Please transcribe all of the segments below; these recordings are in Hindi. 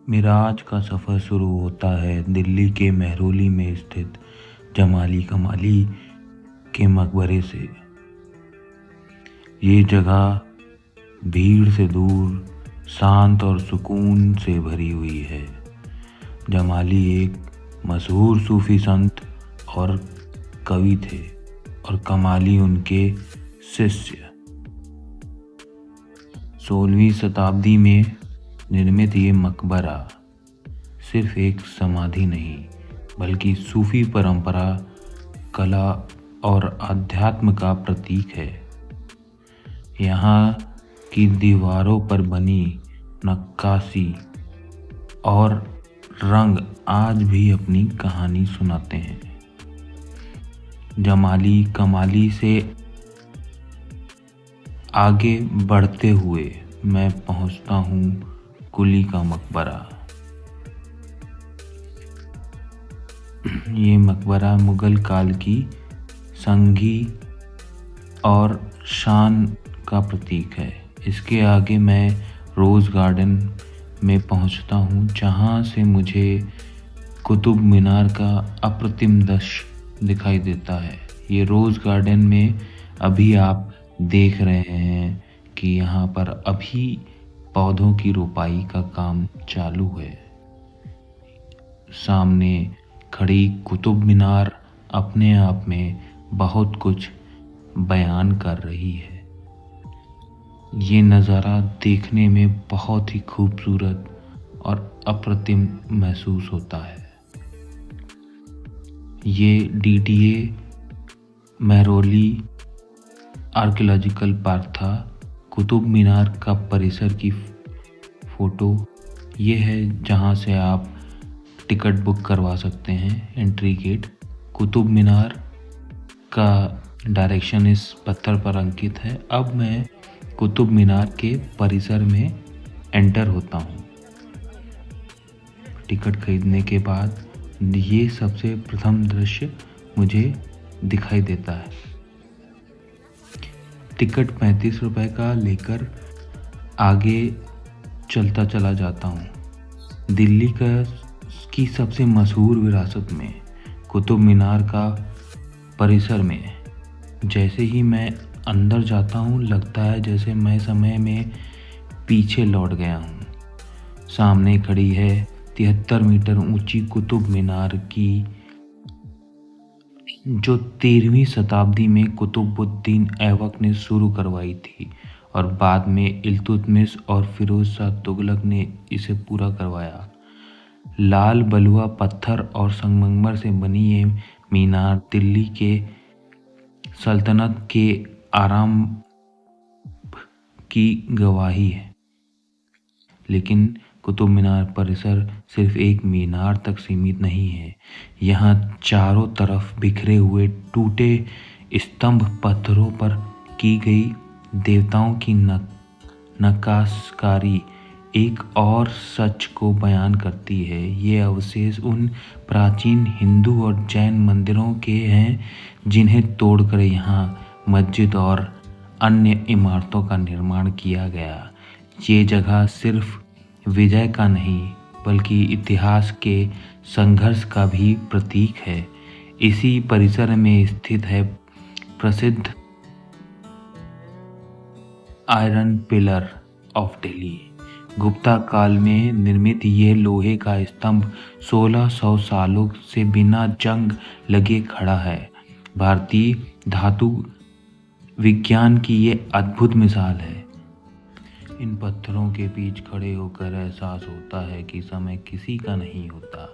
मेरा आज का सफ़र शुरू होता है दिल्ली के मेहरौली में स्थित जमाली कमाली के मकबरे से। ये जगह भीड़ से दूर, शांत और सुकून से भरी हुई है। जमाली एक मशहूर सूफी संत और कवि थे और कमाली उनके शिष्य। 16वीं शताब्दी में निर्मित ये मकबरा सिर्फ एक समाधि नहीं बल्कि सूफी परंपरा, कला और अध्यात्म का प्रतीक है। यहाँ की दीवारों पर बनी नक्काशी और रंग आज भी अपनी कहानी सुनाते हैं। जमाली कमाली से आगे बढ़ते हुए मैं पहुंचता हूँ कुली का मकबरा। ये मकबरा मुगल काल की संगी और शान का प्रतीक है। इसके आगे मैं रोज़ गार्डन में पहुंचता हूं, जहां से मुझे कुतुब मीनार का अप्रतिम दृश्य दिखाई देता है। ये रोज़ गार्डन में अभी आप देख रहे हैं कि यहाँ पर अभी पौधों की रोपाई का काम चालू है। सामने खड़ी कुतुब मीनार अपने आप में बहुत कुछ बयान कर रही है। ये नज़ारा देखने में बहुत ही खूबसूरत और अप्रतिम महसूस होता है। ये DDA मेहरौली आर्कियोलॉजिकल पार्क था। कुतुब मीनार का परिसर की फ़ोटो ये है, जहाँ से आप टिकट बुक करवा सकते हैं, एंट्री गेट। कुतुब मीनार का डायरेक्शन इस पत्थर पर अंकित है। अब मैं कुतुब मीनार के परिसर में एंटर होता हूँ। टिकट खरीदने के बाद ये सबसे प्रथम दृश्य मुझे दिखाई देता है। टिकट 35 रुपए का लेकर आगे चलता चला जाता हूँ। दिल्ली की सबसे मशहूर विरासत में कुतुब मीनार का परिसर में जैसे ही मैं अंदर जाता हूँ, लगता है जैसे मैं समय में पीछे लौट गया हूँ। सामने खड़ी है 73 मीटर ऊंची कुतुब मीनार की, जो 13वीं शताब्दी में कुतुबुद्दीन ऐबक ने शुरू करवाई थी और बाद में इल्तुतमिश और फिरोज शाह तुगलक ने इसे पूरा करवाया। लाल बलुआ पत्थर और संगमरमर से बनी ये मीनार दिल्ली के सल्तनत के आराम की गवाही है। लेकिन कुतुब मीनार परिसर सिर्फ एक मीनार तक सीमित नहीं है। यहाँ चारों तरफ बिखरे हुए टूटे स्तंभ पत्थरों पर की गई देवताओं की नक्काशकारी एक और सच को बयान करती है। ये अवशेष उन प्राचीन हिंदू और जैन मंदिरों के हैं जिन्हें तोड़कर यहाँ मस्जिद और अन्य इमारतों का निर्माण किया गया। ये जगह सिर्फ विजय का नहीं बल्कि इतिहास के संघर्ष का भी प्रतीक है। इसी परिसर में स्थित है प्रसिद्ध iron pillar of Delhi. Gupta काल में निर्मित ये लोहे का स्तंभ 1600 सालों से बिना जंग लगे खड़ा है। भारतीय धातु विज्ञान की ये अद्भुत मिसाल है। इन पत्थरों के बीच खड़े होकर एहसास होता है कि समय किसी का नहीं होता।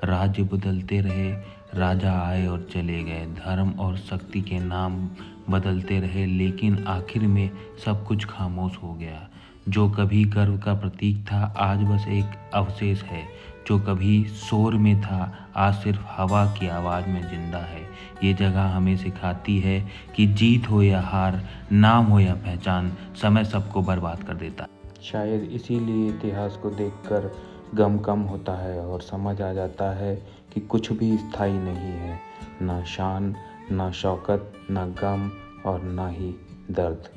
राज्य बदलते रहे, राजा आए और चले गए, धर्म और शक्ति के नाम बदलते रहे, लेकिन आखिर में सब कुछ खामोश हो गया। जो कभी गर्व का प्रतीक था आज बस एक अवशेष है। जो कभी शोर में था आज सिर्फ हवा की आवाज़ में जिंदा है। ये जगह हमें सिखाती है कि जीत हो या हार, नाम हो या पहचान, समय सबको बर्बाद कर देता है। शायद इसीलिए इतिहास को देखकर गम कम होता है और समझ आ जाता है कि कुछ भी स्थायी नहीं है। ना शान, ना शौकत, ना गम और ना ही दर्द।